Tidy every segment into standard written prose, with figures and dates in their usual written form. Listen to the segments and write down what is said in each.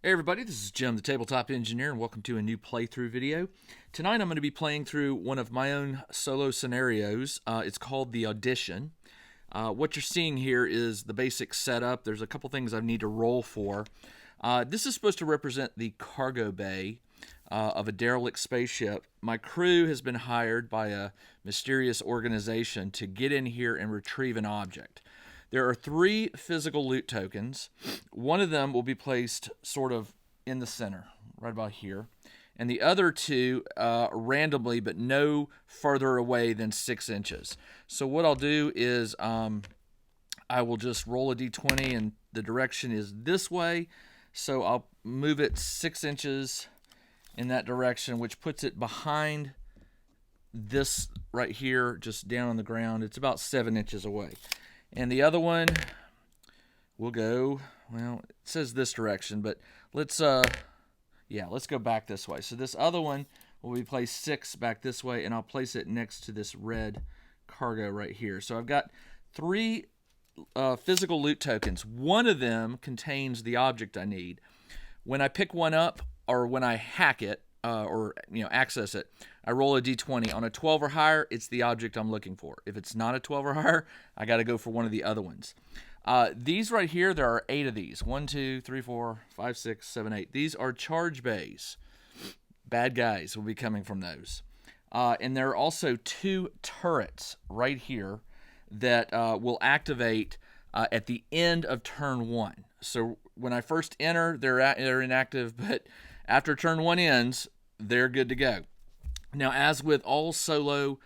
Hey everybody, this is Jim, the Tabletop Engineer, and welcome to a new playthrough video. Tonight I'm going to be playing through one of my own solo scenarios. It's called The Audition. What you're seeing here is the basic setup. There's a couple things I need to roll for. This is supposed to represent the cargo bay of a derelict spaceship. My crew has been hired by a mysterious organization to get in here and retrieve an object. There are 3 physical loot tokens. One of them will be placed sort of in the center, right about here. And the other 2 randomly, but no further away than 6 inches. So what I'll do is I will just roll a d20 and the direction is this way. So I'll move it 6 inches in that direction, which puts it behind this right here, just down on the ground. It's about 7 inches away. And the other one will go, well, it says this direction, but let's go back this way. So this other one will be placed 6 back this way, and I'll place it next to this red cargo right here. So I've got 3 physical loot tokens. One of them contains the object I need. When I pick one up, or when I hack it, or access it, I roll a d20. On a 12 or higher, it's the object I'm looking for. If it's not a 12 or higher, I got to go for one of the other ones. These right here, there are 8 of these. 1, 2, 3, 4, 5, 6, 7, 8. These are charge bays. Bad guys will be coming from those. And there are also 2 turrets right here that will activate at the end of turn 1. So when I first enter, they're inactive, but after turn 1 ends, they're good to go. Now, as with all solo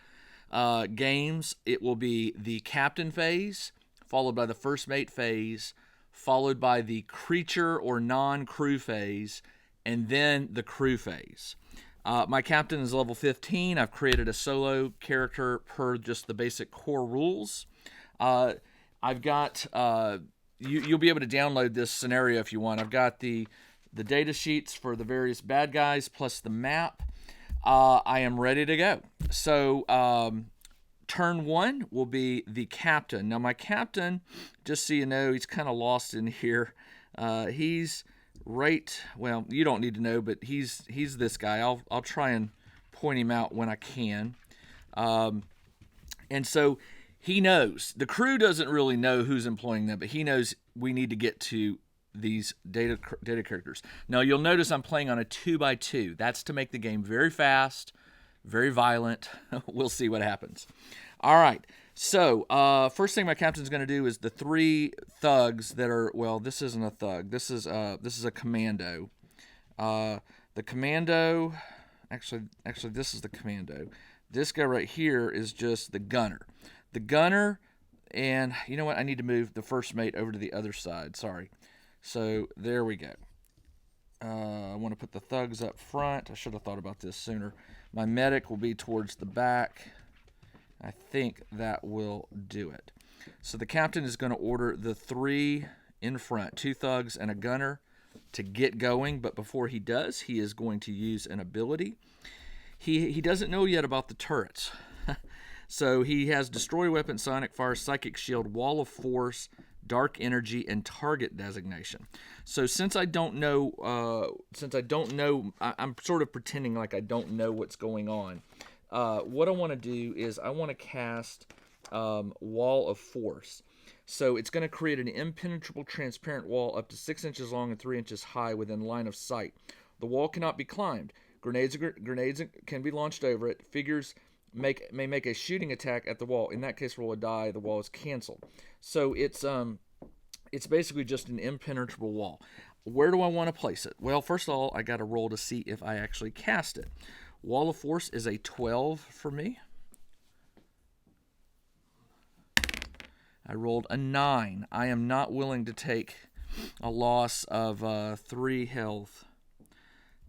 games, it will be the captain phase, followed by the first mate phase, followed by the creature or non-crew phase, and then the crew phase. My captain is level 15. I've created a solo character per just the basic core rules. I've got, you'll be able to download this scenario if you want. I've got the data sheets for the various bad guys plus the map. I am ready to go. So turn 1 will be the captain. Now my captain, just so you know, he's kind of lost in here. He's right, well, you don't need to know, but he's this guy. I'll try and point him out when I can. And so he knows. The crew doesn't really know who's employing them, but he knows we need to get to these data characters. Now you'll notice I'm playing on a 2x2. That's to make the game very fast, very violent. We'll see what happens. All right. So first thing my captain's going to do is the 3 thugs that are, well, this isn't a thug. This is a commando. The commando, actually this is the commando. This guy right here is just the gunner. The gunner, and you know what? I need to move the first mate over to the other side. Sorry. So there we go. I want to put the thugs up front. I should have thought about this sooner. My medic will be towards the back. I think that will do it. So the captain is going to order the 3 in front, 2 thugs and a gunner, to get going. But before he does, he is going to use an ability. He doesn't know yet about the turrets. So he has Destroy Weapon, Sonic Fire, Psychic Shield, Wall of Force, Dark Energy, and Target Designation. So since I don't know, I'm sort of pretending like I don't know what's going on. What I want to do is I want to cast Wall of Force. So it's going to create an impenetrable transparent wall up to 6 inches long and 3 inches high within line of sight. The wall cannot be climbed. Grenades can be launched over it. Figures may make a shooting attack at the wall. In that case, roll a die. The wall is canceled. So it's basically just an impenetrable wall. Where do I want to place it? Well, first of all, I got to roll to see if I actually cast it. Wall of Force is a 12 for me. I rolled a 9. I am not willing to take a loss of 3 health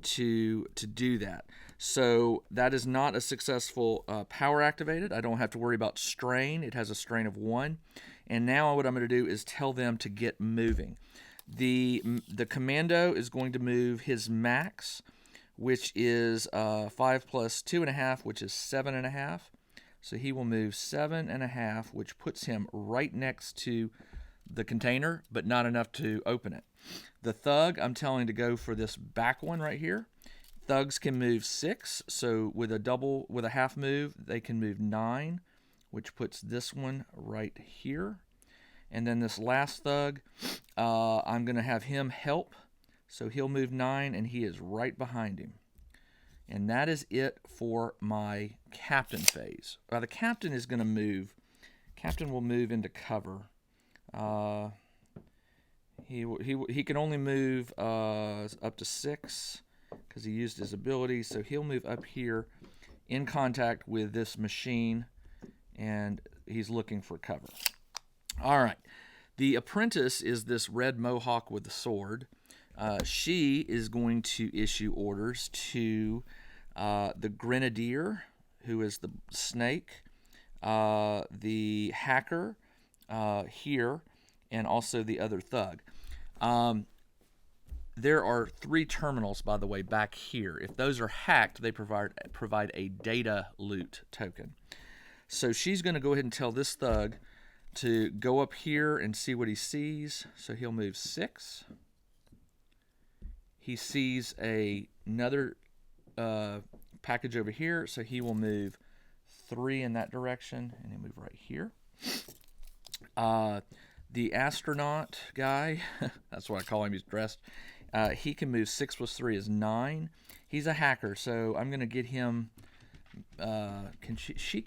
to do that. So that is not a successful power activated. I don't have to worry about strain. It has a strain of 1. And now what I'm going to do is tell them to get moving. The commando is going to move his max, which is 5 plus 2.5, which is 7.5. So he will move 7.5, which puts him right next to the container, but not enough to open it. The thug, I'm telling to go for this back one right here. Thugs can move 6, so with a half move, they can move 9, which puts this one right here. And then this last thug, I'm going to have him help, so he'll move 9, and he is right behind him. And that is it for my captain phase. The captain is going to move. Captain will move into cover. He can only move up to 6 because he used his ability, so he'll move up here in contact with this machine, and he's looking for cover. All right, the apprentice is this red mohawk with the sword. She is going to issue orders to the grenadier, who is the snake, the hacker here, and also the other thug. There are 3 terminals, by the way, back here. If those are hacked, they provide a data loot token. So she's going to go ahead and tell this thug to go up here and see what he sees. So he'll move 6. He sees another package over here, so he will move 3 in that direction, and he'll move right here. The astronaut guy, that's what I call him, he's dressed, he can move 6 plus 3 is 9. He's a hacker, so I'm going to get him, she's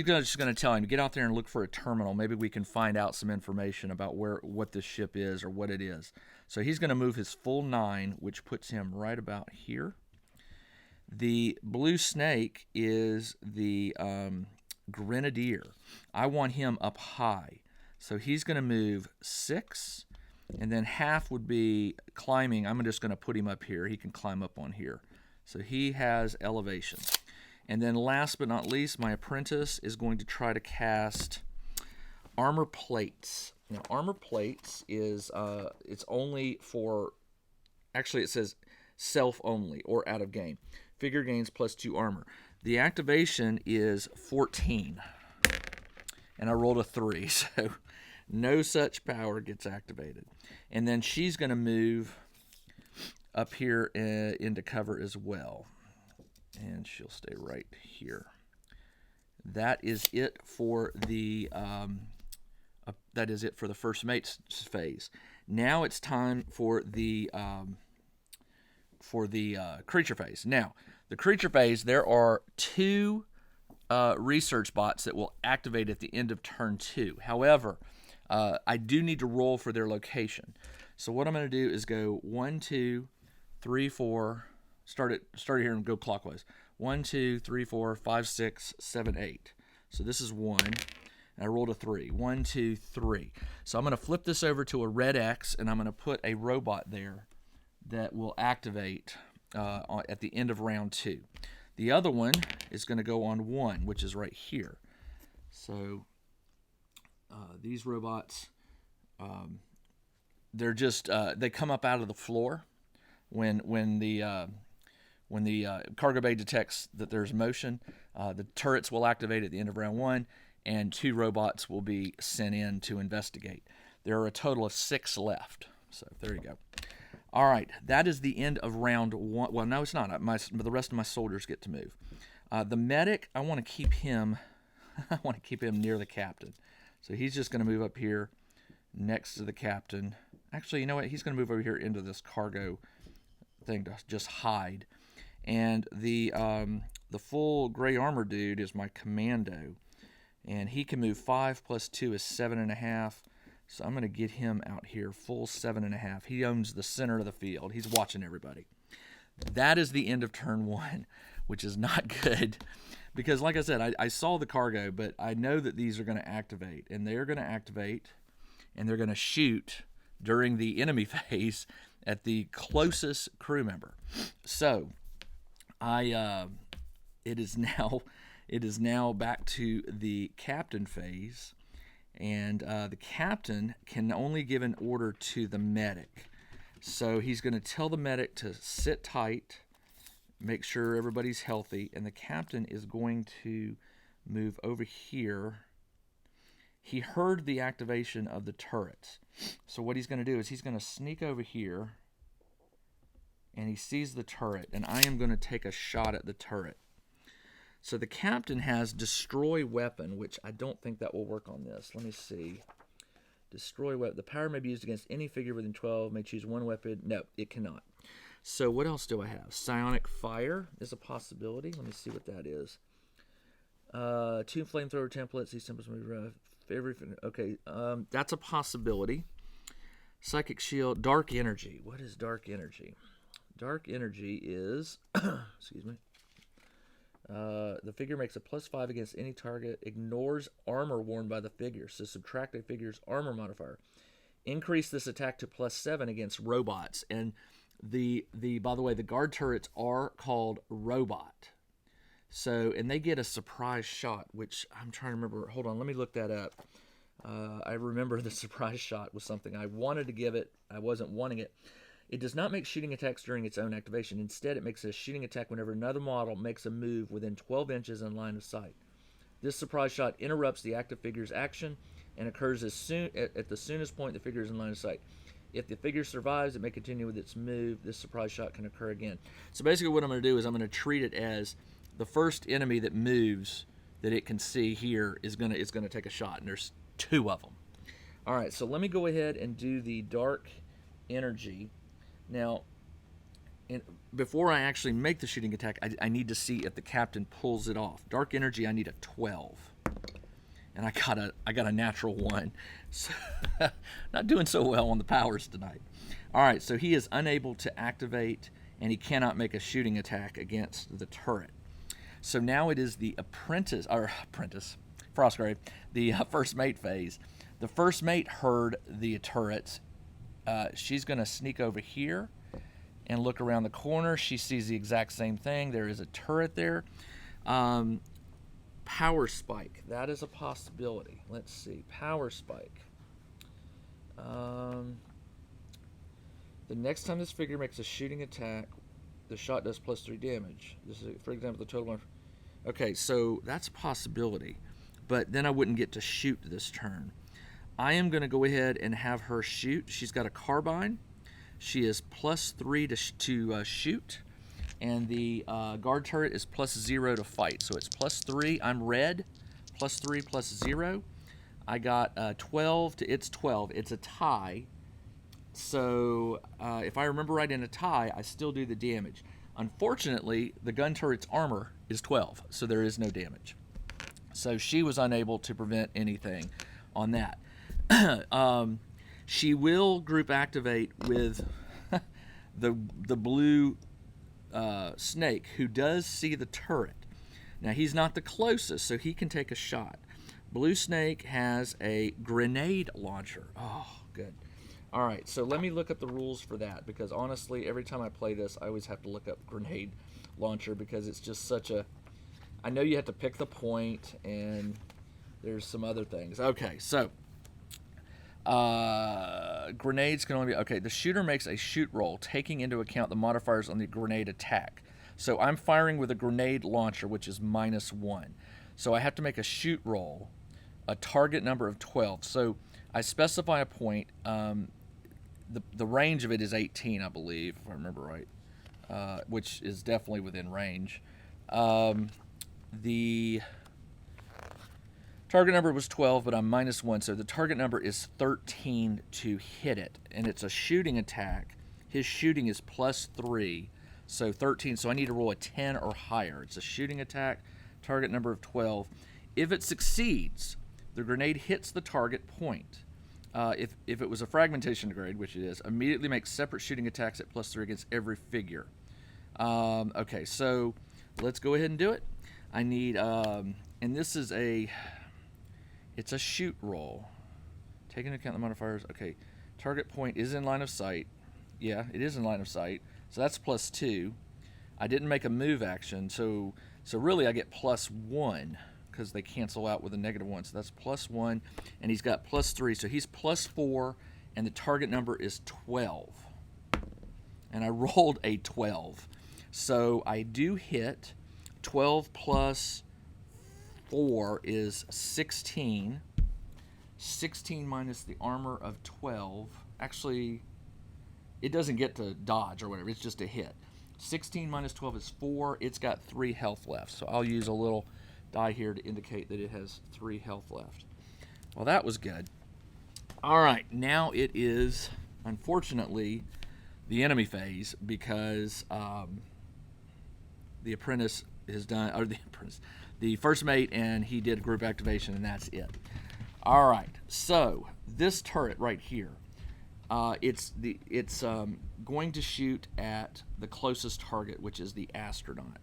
just going to tell him to get out there and look for a terminal. Maybe we can find out some information about what this ship is or what it is. So he's going to move his full 9, which puts him right about here. The blue snake is the grenadier. I want him up high. So he's going to move 6, and then half would be climbing. I'm just going to put him up here. He can climb up on here. So he has elevation. And then last but not least, my apprentice is going to try to cast armor plates. Now, armor plates is, it's only for, actually it says self only or out of game. Figure gains +2 armor. The activation is 14. And I rolled a 3, so no such power gets activated. And then she's going to move up here into cover as well. And she'll stay right here. That is it for the first mate's phase. Now it's time for the creature phase. Now, the creature phase, there are 2 research bots that will activate at the end of turn 2. However, I do need to roll for their location. So what I'm going to do is go 1, 2, 3, 4. Start here and go clockwise. 1, 2, 3, 4, 5, 6, 7, 8. So this is 1. And I rolled a 3. 1, 2, 3. So I'm going to flip this over to a red X, and I'm going to put a robot there that will activate at the end of round 2. The other one is going to go on 1, which is right here. So these robots, they're just they come up out of the floor when the cargo bay detects that there's motion. The turrets will activate at the end of round 1, and 2 robots will be sent in to investigate. There are a total of 6 left. So there you go. All right, that is the end of round 1. Well, no, it's not. The rest of my soldiers get to move. The medic, I want to keep him. I want to keep him near the captain. So he's just going to move up here next to the captain. Actually, you know what? He's going to move over here into this cargo thing to just hide. And the full gray armor dude is my commando, and he can move 5 plus 2 is 7.5. So I'm going to get him out here, full 7.5. He owns the center of the field. He's watching everybody. That is the end of turn 1, which is not good. Because, like I said, I saw the cargo, but I know that these are going to activate. And they're going to activate, and they're going to shoot during the enemy phase at the closest crew member. So, it is now back to the captain phase. And the captain can only give an order to the medic. So he's going to tell the medic to sit tight, make sure everybody's healthy, and the captain is going to move over here. he heard the activation of the turrets. So what he's going to do is he's going to sneak over here, and he sees the turret, and I am going to take a shot at the turret. So the captain has destroy weapon, which I don't think that will work on this. Let me see. Destroy weapon. The power may be used against any figure within 12. May choose one weapon. No, it cannot. So what else do I have? Psionic fire is a possibility. Let me see what that is. 2 flamethrower templates. These templates may be rough. Everything. Okay, that's a possibility. Psychic shield. Dark energy. What is dark energy? Dark energy is, excuse me, the figure makes a +5 against any target, ignores armor worn by the figure, so subtract a figure's armor modifier. Increase this attack to +7 against robots. And by the way, the guard turrets are called robot. So, and they get a surprise shot, which I'm trying to remember. Hold on, let me look that up. I remember the surprise shot was something I wanted to give it. I wasn't wanting it. It does not make shooting attacks during its own activation. Instead, it makes a shooting attack whenever another model makes a move within 12 inches in line of sight. This surprise shot interrupts the active figure's action and occurs at the soonest point the figure is in line of sight. If the figure survives, it may continue with its move. This surprise shot can occur again. So basically what I'm going to do is I'm going to treat it as the first enemy that moves that it can see here is going to take a shot, and there's 2 of them. All right, so let me go ahead and do the dark energy. Now, before I actually make the shooting attack, I need to see if the captain pulls it off. Dark energy, I need a 12. And I got a natural 1. So not doing so well on the powers tonight. All right, so he is unable to activate, and he cannot make a shooting attack against the turret. So now it is the Frostgrave, the first mate phase. The first mate heard the turrets. She's going to sneak over here and look around the corner. She sees the exact same thing. There is a turret there. Power spike. That is a possibility. Let's see. Power spike. The next time this figure makes a shooting attack, the shot does +3 damage. This is, for example, the total one. Okay, so that's a possibility. But then I wouldn't get to shoot this turn. I am going to go ahead and have her shoot. She's got a carbine. She is +3 to shoot. And the guard turret is +0 to fight. So it's +3. I'm red. +3 +0. I got 12 to its 12. It's a tie. So if I remember right, in a tie, I still do the damage. Unfortunately, the gun turret's armor is 12, so there is no damage. So she was unable to prevent anything on that. She will group activate with the blue snake, who does see the turret. Now, he's not the closest, so he can take a shot. Blue snake has a grenade launcher. Oh, good. All right, so let me look up the rules for that, because honestly, every time I play this, I always have to look up grenade launcher, because it's just such a... I know you have to pick the point, and there's some other things. Okay, so grenades can only be... Okay, the shooter makes a shoot roll, taking into account the modifiers on the grenade attack. So I'm firing with a grenade launcher, which is -1. So I have to make a shoot roll, a target number of 12. So I specify a point. The range of it is 18, I believe, if I remember right, which is definitely within range. The target number was 12, but I'm -1, so the target number is 13 to hit it, and it's a shooting attack. His shooting is +3, so 13, so I need to roll a 10 or higher. It's a shooting attack, target number of 12. If it succeeds, the grenade hits the target point. If it was a fragmentation grenade, which it is, immediately make separate shooting attacks at +3 against every figure. Okay, so let's go ahead and do it. I need, and this is it's a shoot roll. Taking into account the modifiers. Okay, target point is in line of sight. Yeah, it is in line of sight. So that's +2. I didn't make a move action, so really I get +1. Because they cancel out with a -1. So that's +1, and he's got +3. So he's +4, and the target number is 12. And I rolled a 12. So I do hit. 12 plus 4 is 16. 16 minus the armor of 12. Actually, it doesn't get to dodge or whatever. It's just a hit. 16 minus 12 is 4. It's got 3 health left. So I'll use a little die here to indicate that it has 3 health left. Well, that was good. All right, now it is, unfortunately, the enemy phase, because the apprentice has done, or the first mate, and he did group activation, and that's it. All right, so this turret right here, it's going to shoot at the closest target, which is the astronaut.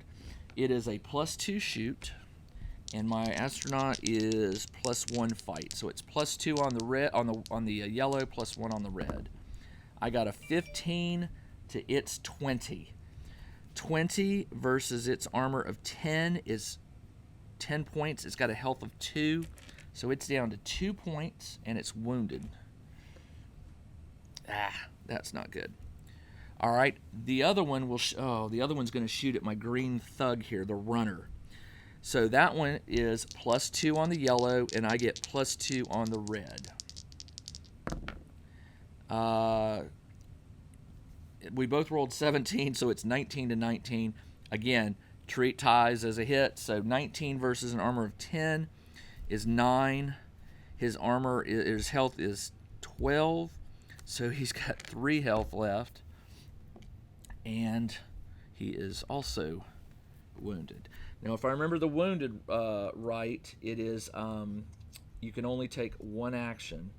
It is a +2 shoot, and my astronaut is +1 fight, so it's +2 on the red, on the yellow, +1 on the red. I got a 15 to its 20. 20 versus its armor of 10 is 10 points. It's got a health of 2, so it's down to 2 points, and it's wounded. That's not good. All right, the other one will. The other one's going to shoot at my green thug here, the runner. So that one is +2 on the yellow, and I get +2 on the red. We both rolled 17, so it's 19 to 19. Again, treat ties as a hit, so 19 versus an armor of 10 is 9. His health is 12, so he's got 3 health left, and he is also wounded. Now, if I remember the wounded right, it is you can only take 1 action.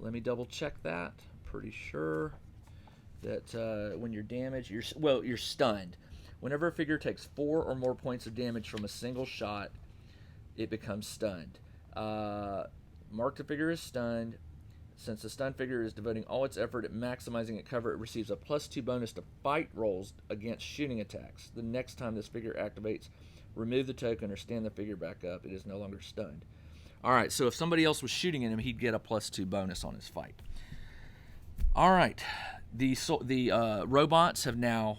Let me double check that. Pretty sure that when you're damaged, you're stunned. Whenever a figure takes 4 or more points of damage from a single shot, it becomes stunned. Mark the figure as stunned. Since the stunned figure is devoting all its effort at maximizing its cover, it receives a +2 bonus to fight rolls against shooting attacks. The next time this figure activates, remove the token or stand the figure back up. It is no longer stunned. All right, so if somebody else was shooting at him, he'd get a +2 bonus on his fight. All right, the robots have now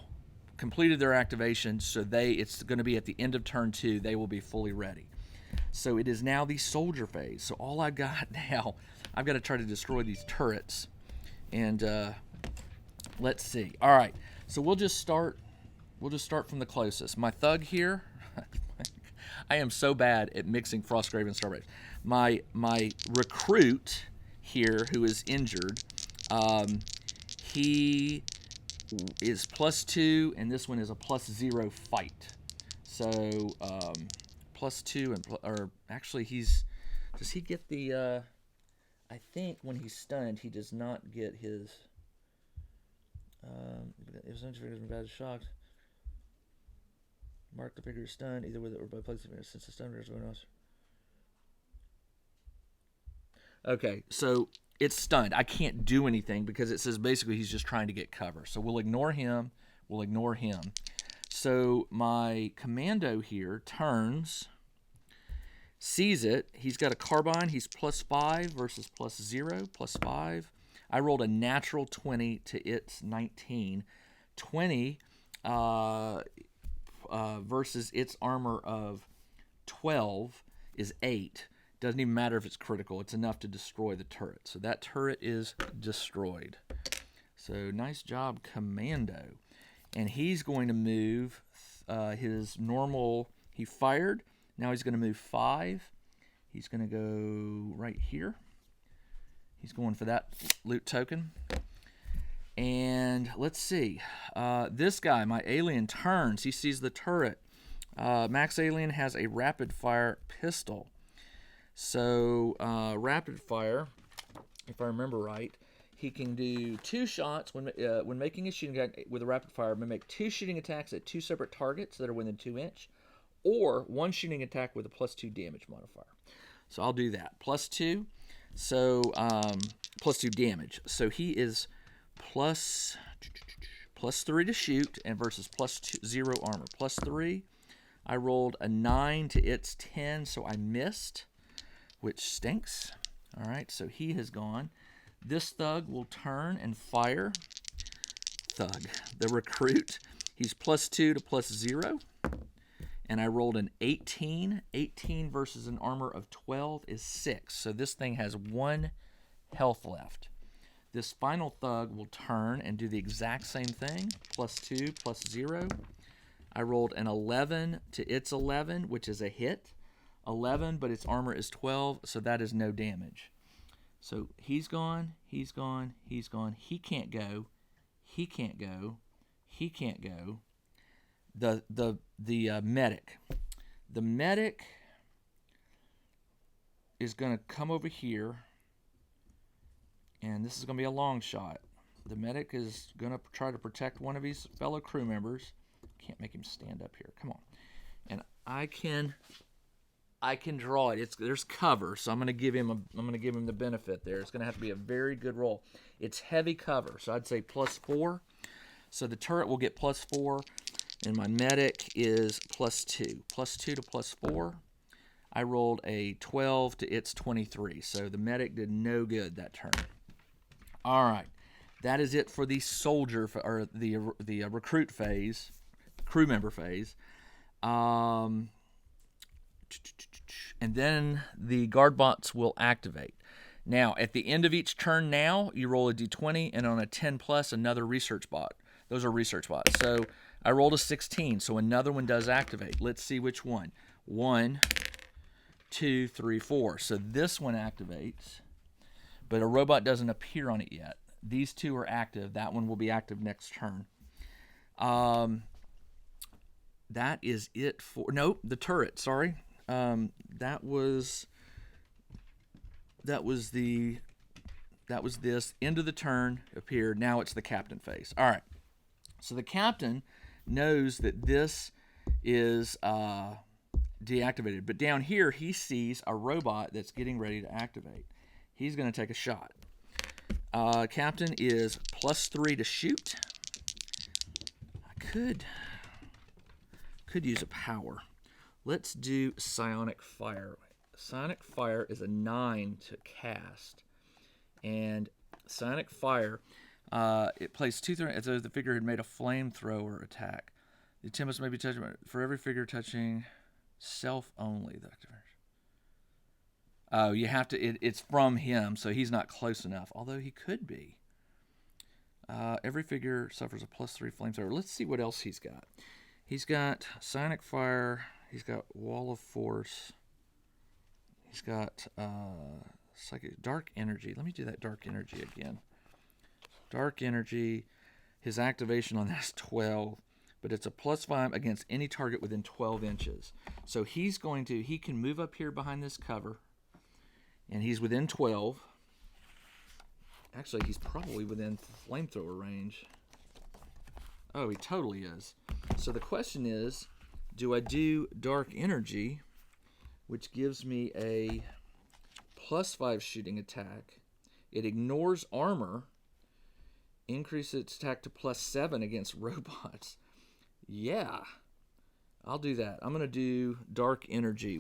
completed their activation, so it's going to be at the end of turn 2. They will be fully ready. So it is now the soldier phase. So all I got now, I've got to try to destroy these turrets, and let's see. All right, so we'll just start from the closest. My thug here. I am so bad at mixing Frostgrave and Stargrave. My recruit here, who is injured, he is +2, and this one is a +0 fight. So +2 or actually does he get the? I think when he's stunned, he does not get his. If some figure has been badly shocked, mark the figure stunned either with it or by placing it since the stun is going off. Okay, so it's stunned. I can't do anything because it says basically he's just trying to get cover. So we'll ignore him. So my commando here turns, sees it. He's got a carbine. He's +5 versus +0, +5. I rolled a natural 20 to its 19. 20 versus its armor of 12 is 8. Doesn't even matter if it's critical. It's enough to destroy the turret. So that turret is destroyed. So nice job, Commando. And he's going to move his normal. He fired. Now he's going to move 5. He's going to go right here. He's going for that loot token. And let's see. This guy, my alien, turns. He sees the turret. Max Alien has a rapid fire pistol. So rapid fire, if I remember right, he can do 2 shots when making a shooting attack with a rapid fire. May make 2 shooting attacks at 2 separate targets that are within 2 inch, or 1 shooting attack with a +2 damage modifier. So I'll do that. +2. So +2 damage. So he is +3 to shoot and versus +0 armor. +3. I rolled a 9 to its 10, so I missed, which stinks. All right, so he has gone. This thug will turn and fire. Thug, the recruit. He's +2 to +0. and I rolled an 18. 18 versus an armor of 12 is 6. So this thing has 1 health left. This final thug will turn and do the exact same thing. +2, +0. I rolled an 11 to its 11, which is a hit. 11, but its armor is 12, so that is no damage. So he's gone, he's gone, he's gone. He can't go. He can't go. He can't go. The medic. The medic is going to come over here, and this is going to be a long shot. The medic is going to try to protect one of his fellow crew members. Can't make him stand up here. Come on. And I can draw it. There's cover, so I'm going to give him the benefit there. It's going to have to be a very good roll. It's heavy cover, so I'd say +4. So the turret will get +4, and my medic is +2. +2 to +4. I rolled a 12 to its 23, so the medic did no good that turn. All right, that is it for the soldier or the recruit phase, crew member phase. And then the guard bots will activate. Now, at the end of each turn now, you roll a d20, and on a 10+, another research bot. Those are research bots. So I rolled a 16, so another one does activate. Let's see which one. 1, 2, 3, 4. So this one activates, but a robot doesn't appear on it yet. These two are active. That one will be active next turn. That is it for... Nope, the turret, sorry. That was this. End of the turn appeared. Now it's the captain phase. All right. So the captain knows that this is deactivated. But down here, he sees a robot that's getting ready to activate. He's going to take a shot. Captain is +3 to shoot. I could use a power. Let's do Psionic Fire. Psionic Fire is a 9 to cast. And Psionic Fire, it plays 2 as though the figure had made a flamethrower attack. The tempest may be touched for every figure touching self only. Oh, you have to, it's from him, so he's not close enough. Although he could be. Every figure suffers a +3 flamethrower. Let's see what else he's got. He's got Psionic Fire. He's got Wall of Force. He's got Psychic Dark Energy. Let me do that Dark Energy again. Dark Energy. His activation on that's 12, but it's a +5 against any target within 12 inches. So he can move up here behind this cover, and he's within 12. Actually, he's probably within flamethrower range. Oh, he totally is. So the question is, do I do Dark Energy, which gives me a +5 shooting attack? It ignores armor, increases its attack to +7 against robots. Yeah, I'll do that. I'm going to do Dark Energy,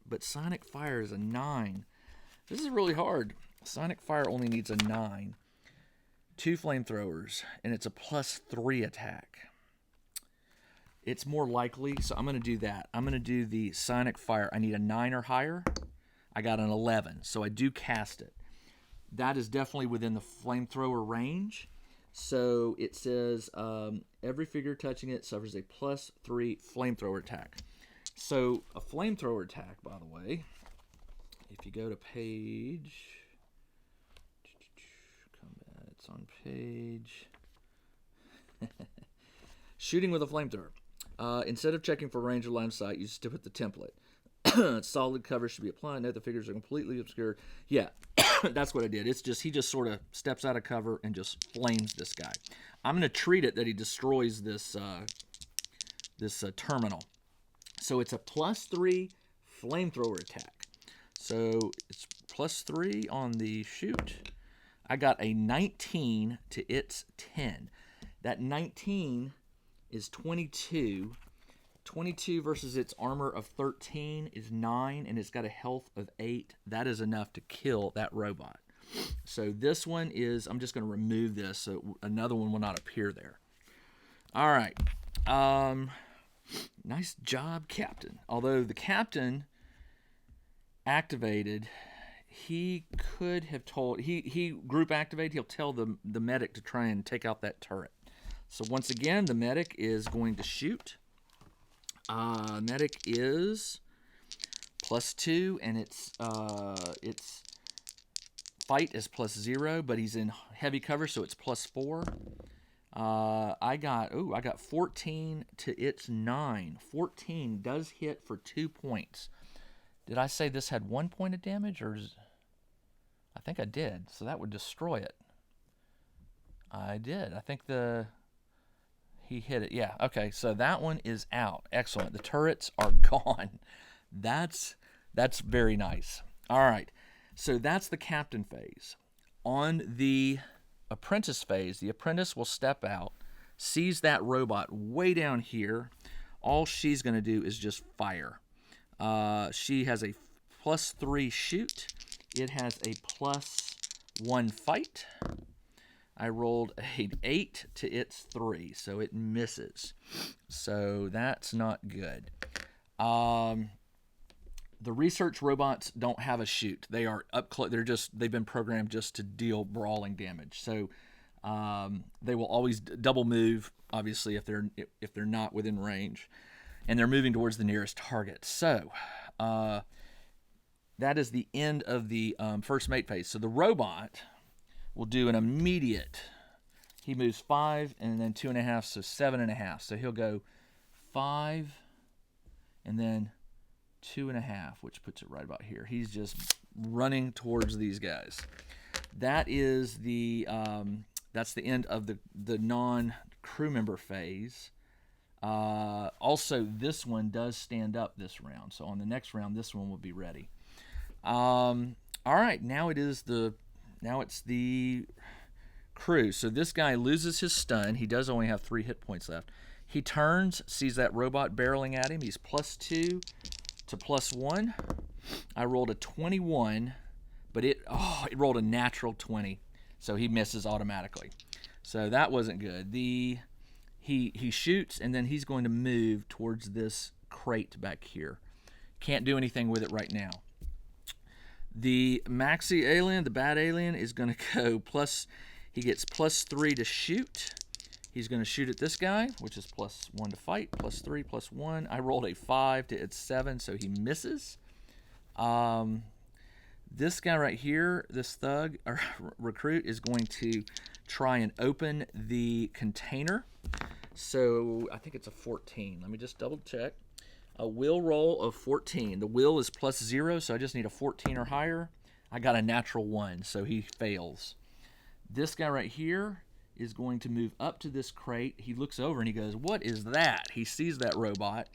but Psionic Fire is a 9. This is really hard. Psionic Fire only needs a 9. 2 flamethrowers, and it's a +3 attack. It's more likely, so I'm going to do that. I'm going to do the Psionic Fire. I need a 9 or higher. I got an 11, so I do cast it. That is definitely within the flamethrower range. So it says every figure touching it suffers a +3 flamethrower attack. So a flamethrower attack, by the way, if you go to page... It's on page... Shooting with a flamethrower. Instead of checking for range or line of sight, you stick with the template. Solid cover should be applied. Note the figures are completely obscured. Yeah, that's what I did. It's just he just sort of steps out of cover and just flames this guy. I'm going to treat it that he destroys this terminal. So it's a +3 flamethrower attack. So it's +3 on the shoot. I got a 19 to its 10. That 19 is 22. 22 versus its armor of 13 is 9, and it's got a health of 8. That is enough to kill that robot. So this one is, I'm just going to remove this so another one will not appear there. All right. Nice job, Captain. Although the Captain activated, he could have told, he group activated, he'll tell the medic to try and take out that turret. So once again, the medic is going to shoot. Medic is +2, and its fight is +0, but he's in heavy cover, so it's +4. I got 14 to its 9. 14 does hit for 2 points. Did I say this had 1 point of damage, or I think I did, so that would destroy it. I did. I think he hit it. Yeah, okay, so that one is out. Excellent. The turrets are gone. That's very nice. All right, so that's the captain phase. On the apprentice phase, the apprentice will step out, sees that robot way down here. All she's going to do is just fire. She has a +3 shoot. It has a +1 fight. I rolled an 8 to its 3, so it misses. So that's not good. The research robots don't have a shoot. They are up close. They've been programmed just to deal brawling damage. So they will always double move, obviously, if they're not within range, and they're moving towards the nearest target. So that is the end of the first mate phase. So the robot will do an immediate. He moves 5 and then 2.5, so 7.5. So he'll go 5 and then 2.5, which puts it right about here. He's just running towards these guys. That is that's the end of the non-crew member phase. Also, this one does stand up this round. So on the next round, this one will be ready. All right, now it's the crew. So this guy loses his stun. He does only have 3 hit points left. He turns, sees that robot barreling at him. He's +2 to +1. I rolled a 21, but it rolled a natural 20, so he misses automatically. So that wasn't good. He shoots, and then he's going to move towards this crate back here. Can't do anything with it right now. The maxi alien, the bad alien, is going to go he gets +3 to shoot. He's going to shoot at this guy, which is +1 to fight, +3, +1. I rolled a 5 to its 7, so he misses. This guy right here, this thug or recruit, is going to try and open the container. So I think it's a 14. Let me just double check. A will roll of 14. The will is +0, so I just need a 14 or higher. I got a natural 1, so he fails. This guy right here is going to move up to this crate. He looks over and he goes, "What is that?" He sees that robot.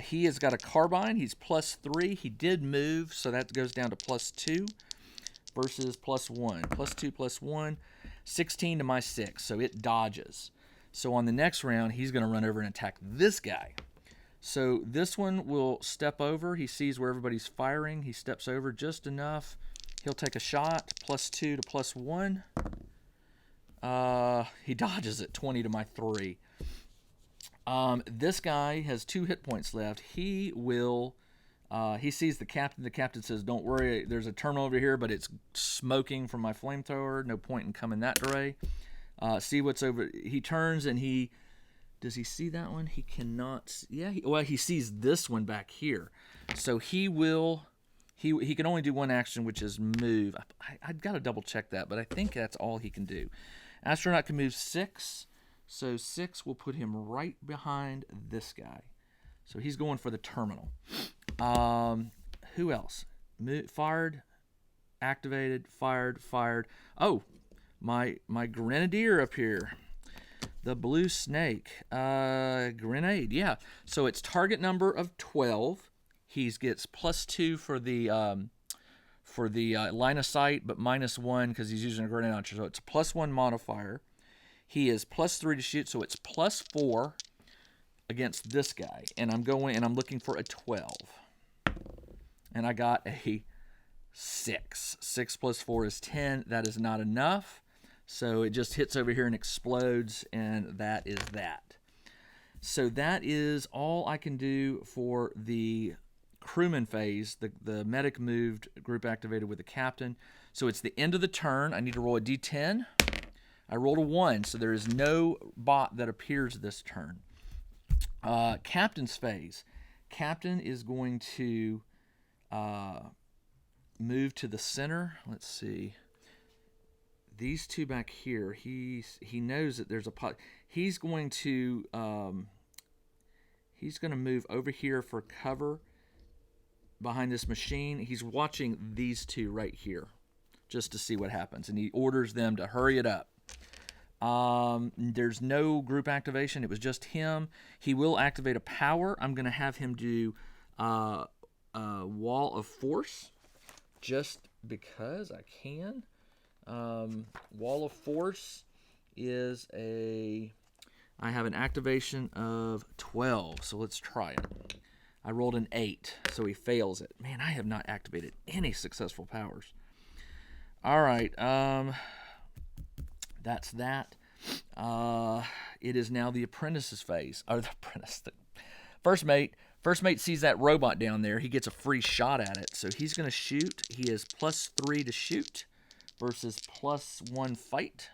He has got a carbine. He's +3. He did move, so that goes down to +2 versus +1. +2 +1, 16 to my 6, so it dodges. So on the next round, he's going to run over and attack this guy. So this one will step over. He sees where everybody's firing. He steps over just enough. He'll take a shot, +2 to +1. He dodges it, 20 to my 3. This guy has 2 hit points left. He sees the captain. The captain says, "Don't worry, there's a terminal over here, but it's smoking from my flamethrower. No point in coming that way. See what's over." He turns and does he see that one? He cannot. Yeah, he sees this one back here. So he can only do one action, which is move. I've got to double check that, but I think that's all he can do. Astronaut can move 6, so 6 will put him right behind this guy. So he's going for the terminal. Who else? Fired, activated, fired. Oh, my grenadier up here. The blue snake. Grenade, yeah. So it's target number of 12. He gets +2 for the line of sight, but -1 because he's using a grenade launcher. So it's a +1 modifier. He is +3 to shoot, so it's +4 against this guy. And I'm looking for a 12. And I got a 6. 6 + 4 is 10. That is not enough. So it just hits over here and explodes, and that is that. So that is all I can do for the crewman phase. The medic moved, group activated with the captain. So it's the end of the turn. I need to roll a d10. I rolled a 1, so there is no bot that appears this turn. Captain's phase. Captain is going to move to the center. Let's see. These two back here, he knows that there's a pot. He's going to move over here for cover behind this machine. He's watching these two right here just to see what happens, and he orders them to hurry it up. There's no group activation. It was just him. He will activate a power. I'm going to have him do Wall of Force just because I can. Wall of Force is I have an activation of 12, so let's try it. I rolled an 8, so he fails it. Man, I have not activated any successful powers. All right, that's that. It is now the apprentice's phase. Or the apprentice. First mate sees that robot down there. He gets a free shot at it, so he's going to shoot. He is +3 to shoot versus +1 fight.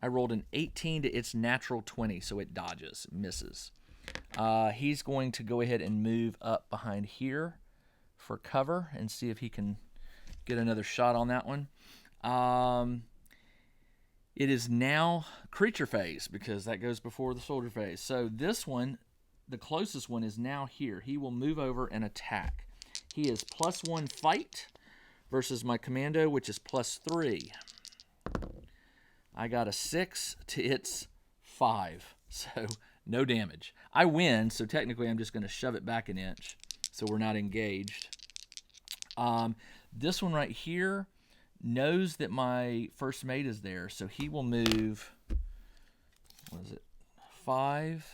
I rolled an 18 to its natural 20, so it dodges, misses. He's going to go ahead and move up behind here for cover and see if he can get another shot on that one. It is now creature phase because that goes before the soldier phase. So this one, the closest one, is now here. He will move over and attack. He is +1 fight versus my commando, which is +3. I got a 6 to its 5, so no damage. I win, so technically I'm just going to shove it back an inch so we're not engaged. This one right here knows that my first mate is there, so he will move, what is it, 5.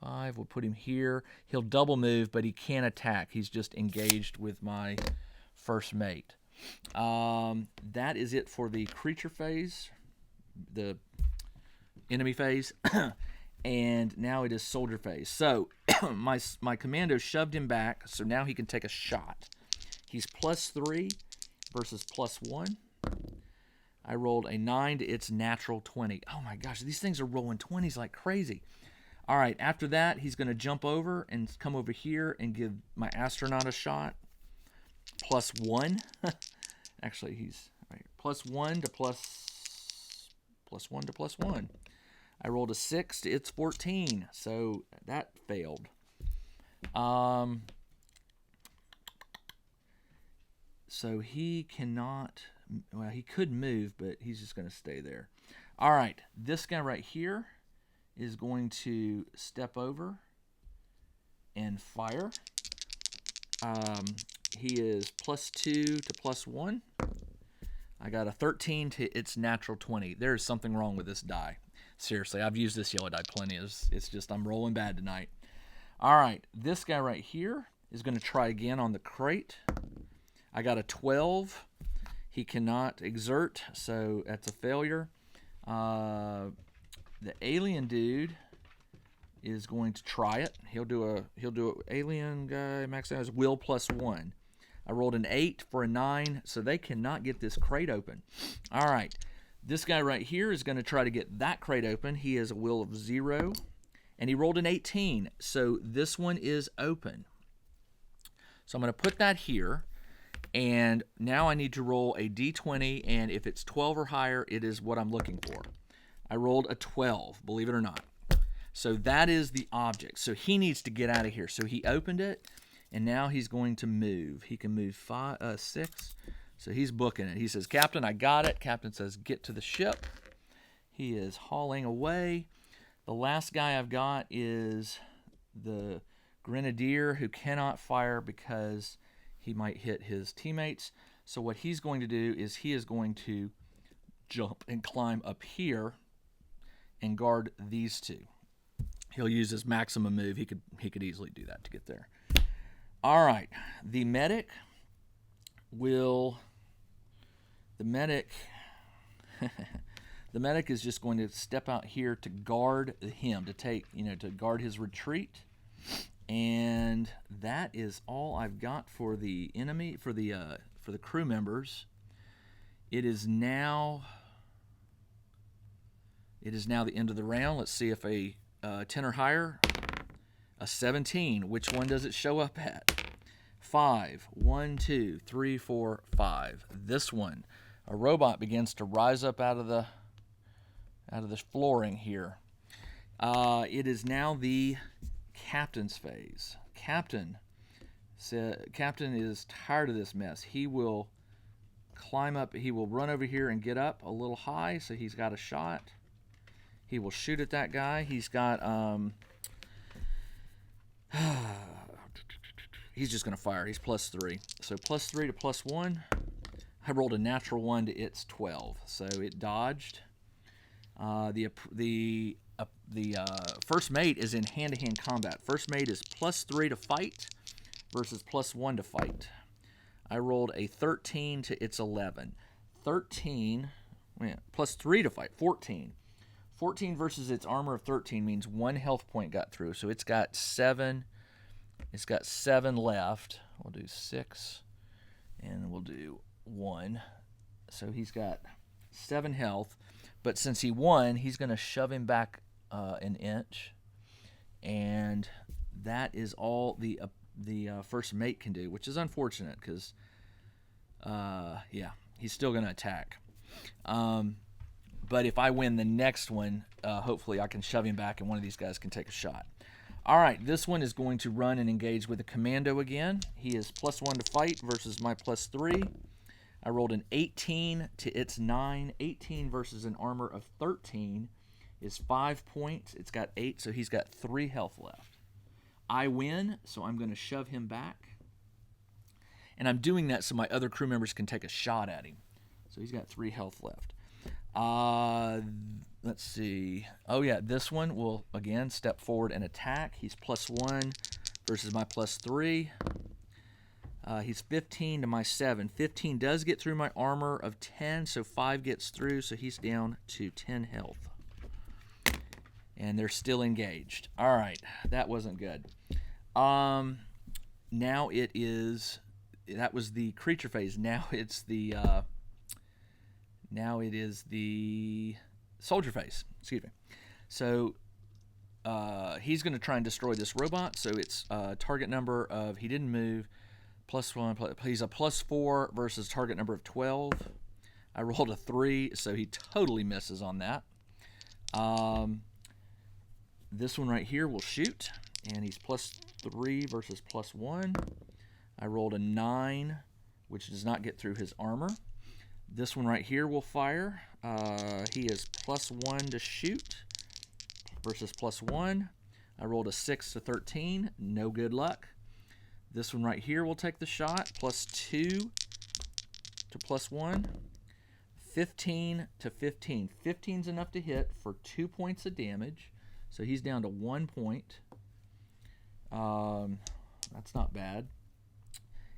5, we'll put him here. He'll double move, but he can't attack. He's just engaged with my first mate. That is it for the creature phase, the enemy phase. And now it is soldier phase. So my commando shoved him back, so now he can take a shot. He's +3 versus +1. I rolled a 9 to its natural 20. Oh my gosh, these things are rolling 20s like crazy. All right, after that, he's going to jump over and come over here and give my astronaut a shot. +1. Actually, he's right here. +1 to +1 to +1. I rolled a 6 to its 14, so that failed. So he cannot, well, he could move, but he's just going to stay there. All right, this guy right here is going to step over and fire. He is +2 to +1. I got a 13 to its natural 20. There is something wrong with this die. Seriously, I've used this yellow die plenty. It's just I'm rolling bad tonight. All right, this guy right here is going to try again on the crate. I got a 12. He cannot exert, so that's a failure. The alien dude is going to try it. He'll do a alien guy max out his will +1. I rolled an 8 for a 9, so they cannot get this crate open. All right, this guy right here is going to try to get that crate open. He has a will of 0, and he rolled an 18, so this one is open. So I'm going to put that here, and now I need to roll a d20, and if it's 12 or higher, it is what I'm looking for. I rolled a 12, believe it or not. So that is the object. So he needs to get out of here. So he opened it, and now he's going to move. He can move 6. So he's booking it. He says, "Captain, I got it." Captain says, "Get to the ship." He is hauling away. The last guy I've got is the grenadier, who cannot fire because he might hit his teammates. So what he's going to do is he is going to jump and climb up here and guard these two. He'll use his maximum move. He could easily do that to get there. All right, the medic The medic is just going to step out here to guard him, to guard his retreat. And that is all I've got for the enemy, for the crew members. It is now the end of the round. Let's see if a 10 or higher, a 17. Which one does it show up at? 5. 1, 2, 3, 4, 5. This one. A robot begins to rise up out of the flooring here. It is now the captain's phase. Captain is tired of this mess. He will climb up. He will run over here and get up a little high, so he's got a shot. He will shoot at that guy. He's got he's just going to fire. He's +3. So +3 to +1. I rolled a natural 1 to its 12, so it dodged. The first mate is in hand-to-hand combat. First mate is +3 to fight versus +1 to fight. I rolled a 13 to its 11. 13, +3 to fight, 14. 14 versus its armor of 13 means 1 health point got through, so it's got 7. It's got 7 left. We'll do 6, and we'll do 1. So he's got 7 health. But since he won, he's going to shove him back an inch, and that is all the first mate can do, which is unfortunate because, he's still going to attack. But if I win the next one, hopefully I can shove him back, and one of these guys can take a shot. All right, this one is going to run and engage with a commando again. He is +1 to fight versus my +3. I rolled an 18 to its 9. 18 versus an armor of 13 is 5 points. It's got 8, so he's got 3 health left. I win, so I'm going to shove him back. And I'm doing that so my other crew members can take a shot at him. So he's got 3 health left. Let's see. Oh, yeah, this one will, again, step forward and attack. He's +1 versus my +3. He's 15 to my 7. 15 does get through my armor of 10, so 5 gets through, so he's down to 10 health. And they're still engaged. All right, that wasn't good. Now it is, that was the creature phase. Now it is the soldier phase. Excuse me. So he's going to try and destroy this robot. So it's target number of, he didn't move, +1. He's a +4 versus target number of 12. I rolled a 3, so he totally misses on that. This one right here will shoot, and he's +3 versus +1. I rolled a 9, which does not get through his armor. This one right here will fire. He is +1 to shoot versus +1. I rolled a 6 to 13. No good luck. This one right here will take the shot. +2 to +1. 15 to 15. 15's enough to hit for 2 points of damage. So he's down to 1 point. That's not bad.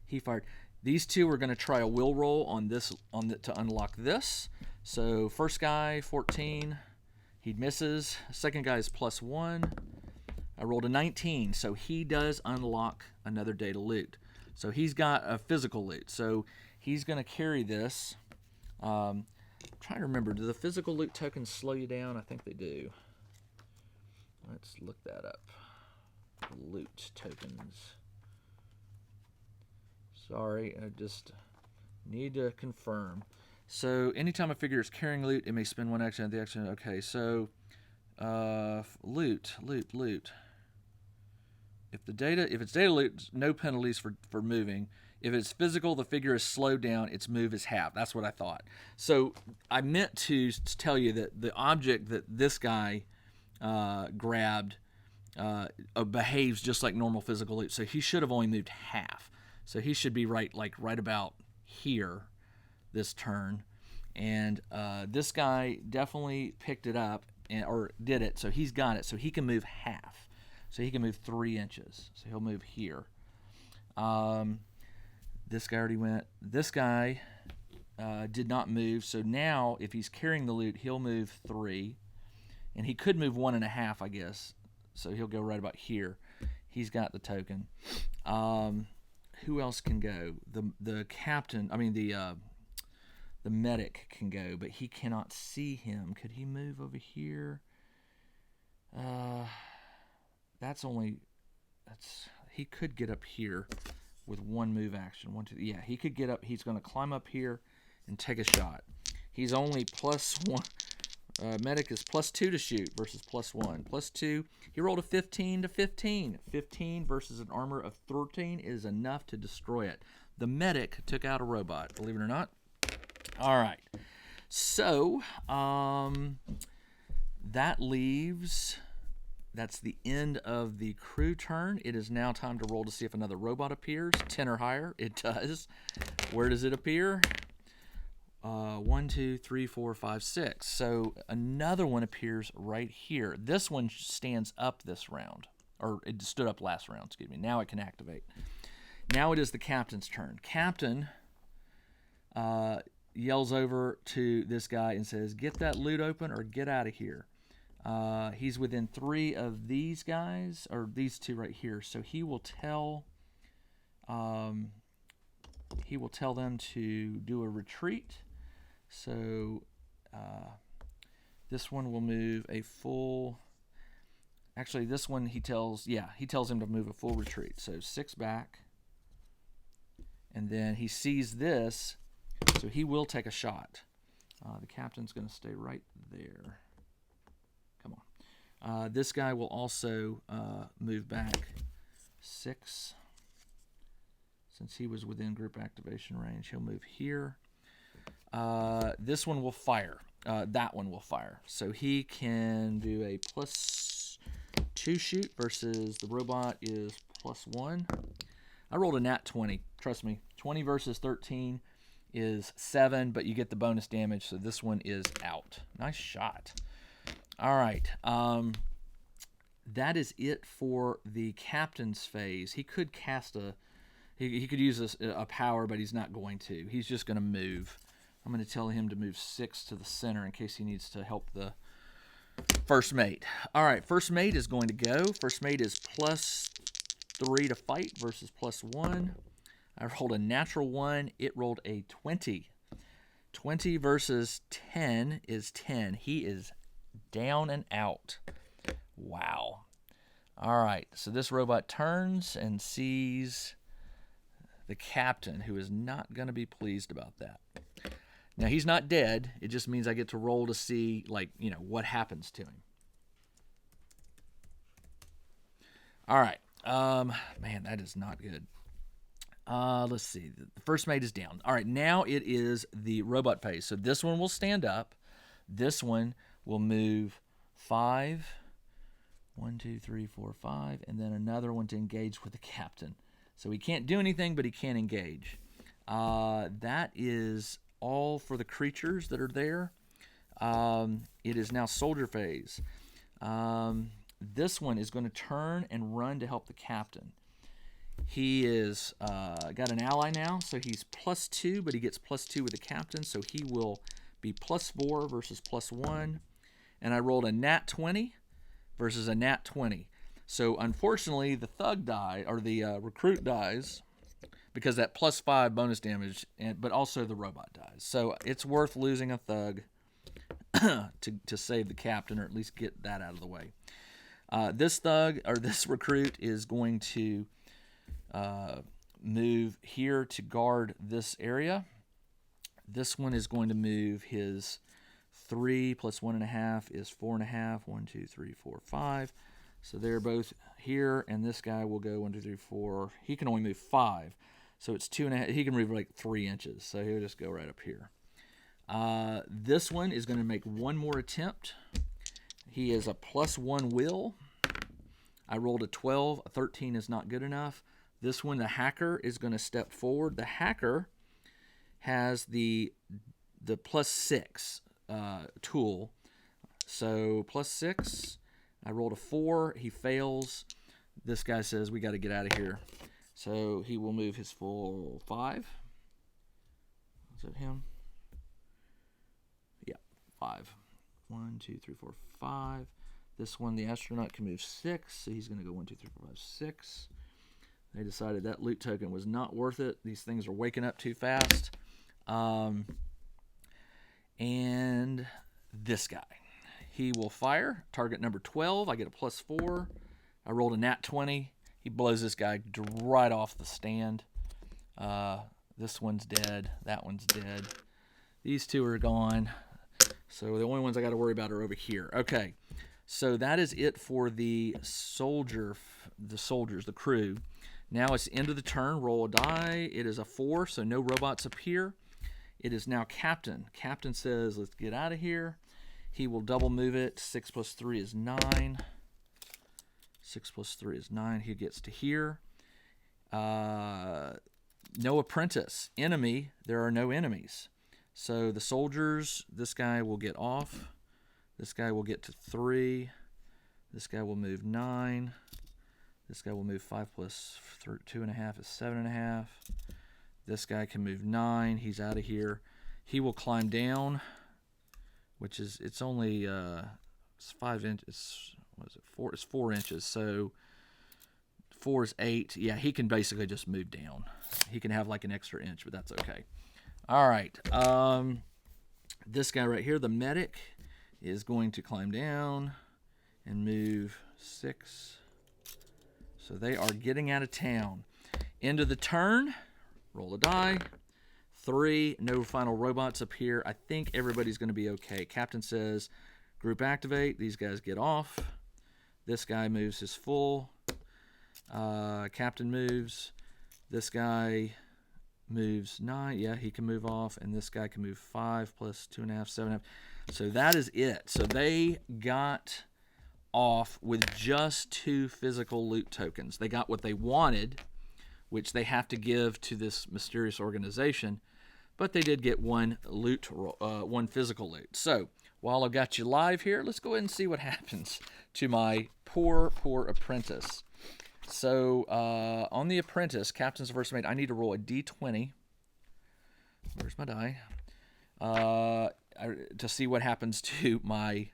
He fired. These two are going to try a will roll on this to unlock this. So first guy, 14. He misses. Second guy is +1. I rolled a 19, so he does unlock another data loot. So he's got a physical loot. So he's going to carry this. I'm trying to remember, do the physical loot tokens slow you down? I think they do. Let's look that up. Loot tokens. Sorry, I just need to confirm. So anytime a figure is carrying loot, it may spend 1 action at the action. Okay, so loot. If it's data loot, no penalties for moving. If it's physical, the figure is slowed down, its move is half. That's what I thought. So I meant to tell you that the object that this guy grabbed behaves just like normal physical loot. So he should have only moved half. So he should be right about here this turn. And this guy definitely picked it up or did it. So he's got it. So he can move half. So he can move 3 inches. So he'll move here. This guy already went. This guy did not move. So now, if he's carrying the loot, he'll move 3. And he could move 1.5, I guess. So he'll go right about here. He's got the token. Who else can go? The captain, I mean the medic can go, but he cannot see him. Could he move over here? He could get up here with 1 move action. 1, 2. Yeah, he could get up. He's going to climb up here and take a shot. He's only +1. Medic is +2 to shoot versus +1. +2. He rolled a 15 to 15. 15 versus an armor of 13 is enough to destroy it. The medic took out a robot, believe it or not. All right. So, that leaves... That's the end of the crew turn. It is now time to roll to see if another robot appears. 10 or higher. It does. Where does it appear? 1, 2, 3, 4, 5, 6. So another one appears right here. This one stands up this round. Or it stood up last round, excuse me. Now it can activate. Now it is the captain's turn. Captain yells over to this guy and says, get that loot open or get out of here. He's within 3 of these guys, or these 2 right here. So he will tell them to do a retreat. So this one will move a full. Actually, this one he tells him to move a full retreat. So 6 back, and then he sees this, so he will take a shot. The captain's going to stay right there. Come on. This guy will also move back 6. Since he was within group activation range, he'll move here. This one will fire. That one will fire. So he can do a +2 shoot versus the robot is +1. I rolled a nat 20. Trust me. 20 versus 13 is 7, but you get the bonus damage, so this one is out. Nice shot. All right. That is it for the captain's phase. He could cast he could use a power, but he's not going to. He's just going to move. I'm going to tell him to move 6 to the center in case he needs to help the first mate. All right, first mate is going to go. First mate is +3 to fight versus +1. I rolled a natural 1. It rolled a 20. 20 versus 10 is 10. He is down and out. Wow. All right, so this robot turns and sees the captain, who is not going to be pleased about that. Now, he's not dead. It just means I get to roll to see, what happens to him. All right. Man, that is not good. Let's see. The first mate is down. All right, now it is the robot phase. So this one will stand up. This one will move 5. 1, 2, 3, 4, 5. And then another one to engage with the captain. So he can't do anything, but he can engage. That is all for the creatures that are there. It is now soldier phase. This one is going to turn and run to help the captain. He is got an ally now, so he's +2, but he gets +2 with the captain, so he will be +4 versus +1. And I rolled a nat 20 versus a nat 20. So unfortunately, the thug die, or the recruit dies, because that +5 bonus damage, but also the robot dies. So it's worth losing a thug to save the captain, or at least get that out of the way. This thug, or this recruit, is going to move here to guard this area. This one is going to move his 3 + 1.5 is 4.5. 1, 2, 3, 4, 5. So they're both here, and this guy will go 1, 2, 3, 4. He can only move 5, so it's 2.5. He can move like 3 inches, so he'll just go right up here. This one is going to make one more attempt. He is a +1 will. I rolled a 12. A 13 is not good enough. This one, the hacker, is going to step forward. The hacker has the +6 tool. So +6. I rolled a 4. He fails. This guy says, we got to get out of here. So he will move his full 5. Is that him? 5. 1, 2, 3, 4, 5. This one, the astronaut can move 6, so he's going to go 1, 2, 3, 4, 5, 6. They decided that loot token was not worth it. These things are waking up too fast. And this guy. He will fire. Target number 12. I get a +4. I rolled a nat 20. He blows this guy right off the stand. This one's dead. That one's dead. These two are gone. So the only ones I got to worry about are over here. Okay. So that is it for the soldiers, the crew. Now it's the end of the turn. Roll a die. It is a 4, so no robots appear. It is now Captain. Captain says, let's get out of here. He will double move it. 6 + 3 is 9. 6 + 3 is 9. He gets to here. No apprentice. Enemy. There are no enemies. So the soldiers, this guy will get off. This guy will get to 3. This guy will move 9. This guy will move 5 + 2.5 is 7.5. This guy can move 9. He's out of here. He will climb down, which is, it's only it's 5 inches. What is it? 4. It's 4 inches. So 4 is 8. Yeah, he can basically just move down. He can have like an extra inch, but that's okay. All right. This guy right here, the medic, is going to climb down and move 6. So they are getting out of town. End of the turn. Roll a die. 3. No final robots appear. I think everybody's going to be okay. Captain says, group activate. These guys get off. This guy moves his full. Captain moves. This guy moves 9. Yeah, he can move off. And this guy can move 5 + 2.5, 7.5. So that is it. So they got off with just 2 physical loot tokens. They got what they wanted, which they have to give to this mysterious organization, but they did get one physical loot. So while I've got you live here, let's go ahead and see what happens to my poor apprentice. So on the apprentice, Captain's first mate, I need to roll a d20. Where's my die? To see what happens to my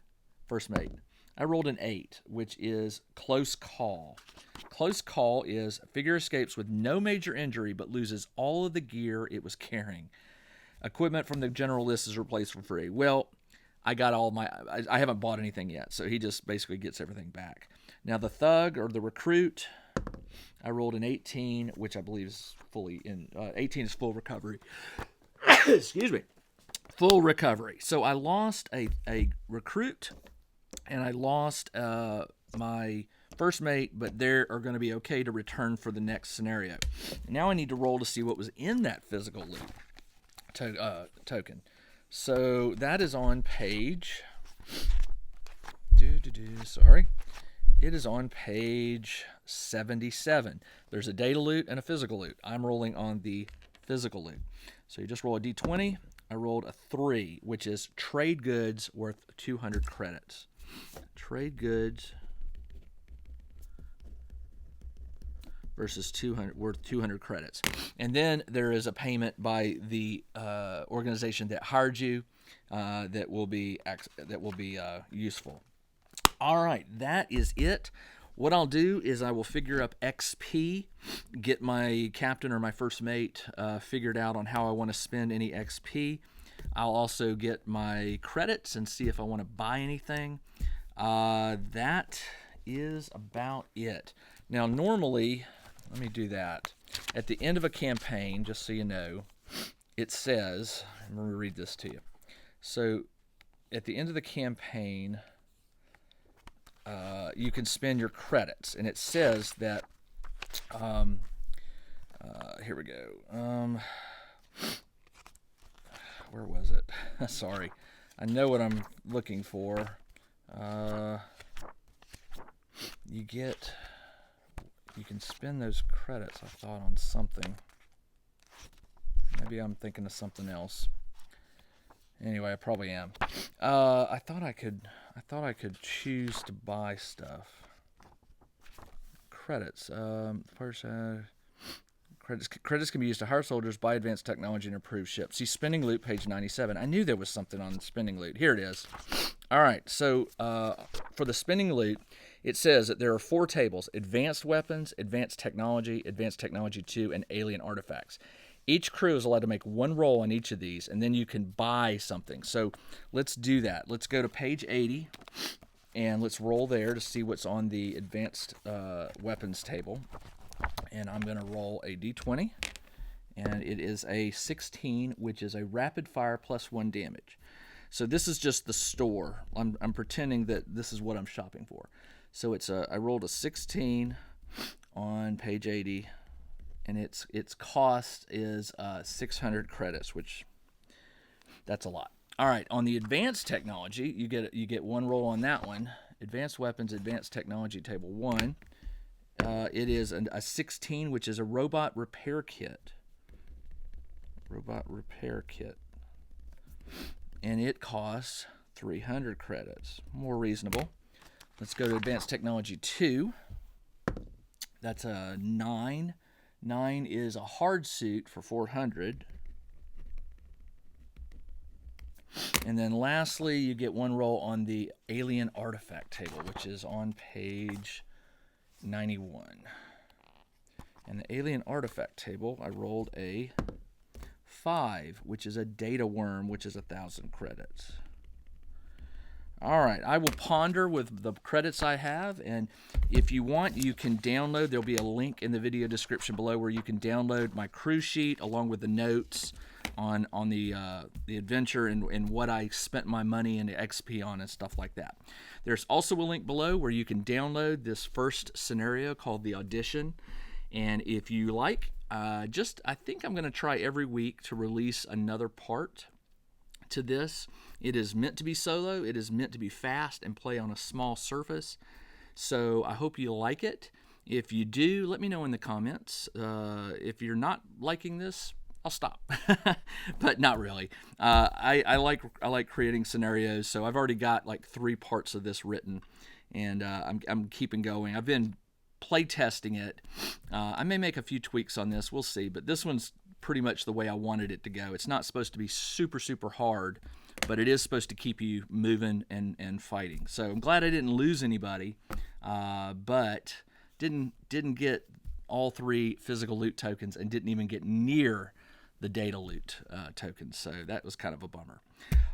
first mate. I rolled an 8, which is close call. Close call is figure escapes with no major injury but loses all of the gear it was carrying. Equipment from the general list is replaced for free. Well, I got all my... I haven't bought anything yet, so he just basically gets everything back. Now the thug or the recruit, I rolled an 18, which I believe is fully in... 18 is full recovery. Excuse me. Full recovery. So I lost a recruit... and I lost my first mate, but they are going to be okay to return for the next scenario. Now I need to roll to see what was in that physical loot token. So that is on page... Sorry. It is on page 77. There's a data loot and a physical loot. I'm rolling on the physical loot. So you just roll a d20. I rolled a 3, which is trade goods worth 200 credits. Trade goods versus 200 worth 200 credits. And then there is a payment by the organization that hired you that will be useful. All right, that is it. What I'll do is I will figure up XP, get my captain or my first mate figured out on how I want to spend any XP. I'll also get my credits and see if I want to buy anything. That is about it. Now, normally, let me do that. At the end of a campaign, just so you know, it says, I'm going to read this to you. So, at the end of the campaign, you can spend your credits, and it says that, here we go. Where was it? Sorry. I know what I'm looking for. You can spend those credits, I thought, on something. Maybe I'm thinking of something else. Anyway, I probably am. I thought I could choose to buy stuff. Credits. First, Credits can be used to hire soldiers, buy advanced technology, and improve ships. See spending loot, page 97. I knew there was something on spending loot. Here it is. All right, so for the spending loot, it says that there are 4 tables: advanced weapons, advanced technology 2, and alien artifacts. Each crew is allowed to make 1 roll on each of these, and then you can buy something. So let's do that. Let's go to page 80, and let's roll there to see what's on the advanced weapons table. And I'm going to roll a d20, and it is a 16, which is a rapid fire plus 1 damage. So this is just the store. I'm pretending that this is what I'm shopping for. So it's I rolled a 16 on page 80, and its cost is 600 credits, which that's a lot. All right, on the advanced technology, you get 1 roll on that one. Advanced weapons, advanced technology table 1. It is a 16, which is a robot repair kit. Robot repair kit. And it costs 300 credits. More reasonable. Let's go to advanced technology 2. That's a 9. 9 is a hard suit for 400. And then lastly, you get 1 roll on the alien artifact table, which is on page 91. And the alien artifact table, I rolled a 5, which is a data worm, which is 1,000 credits. All right, I will ponder with the credits I have, and if you want, you can download. There'll be a link in the video description below where you can download my crew sheet along with the notes on the adventure and what I spent my money and XP on and stuff like that. There's also a link below where you can download this first scenario called the Audition, and if you like, I think I'm going to try every week to release another part to this. It is meant to be solo. It is meant to be fast and play on a small surface. So I hope you like it. If you do, let me know in the comments. If you're not liking this, I'll stop. But not really. I like creating scenarios. So I've already got like 3 parts of this written, and I'm keeping going. I've been play testing it. I may make a few tweaks on this. We'll see. But this one's pretty much the way I wanted it to go. It's not supposed to be super, super hard, but it is supposed to keep you moving and fighting. So I'm glad I didn't lose anybody, but didn't get all 3 physical loot tokens and didn't even get near the data loot tokens. So that was kind of a bummer.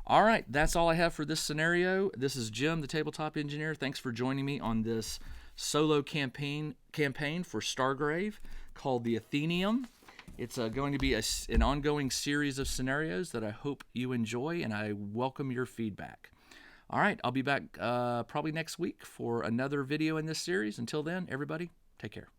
All right, that's all I have for this scenario. This is Jim, the Tabletop Engineer. Thanks for joining me on this solo campaign for Stargrave called the Athenaeum. It's going to be an ongoing series of scenarios that I hope you enjoy, and I welcome your feedback. All right, I'll be back probably next week for another video in this series. Until then, everybody, take care.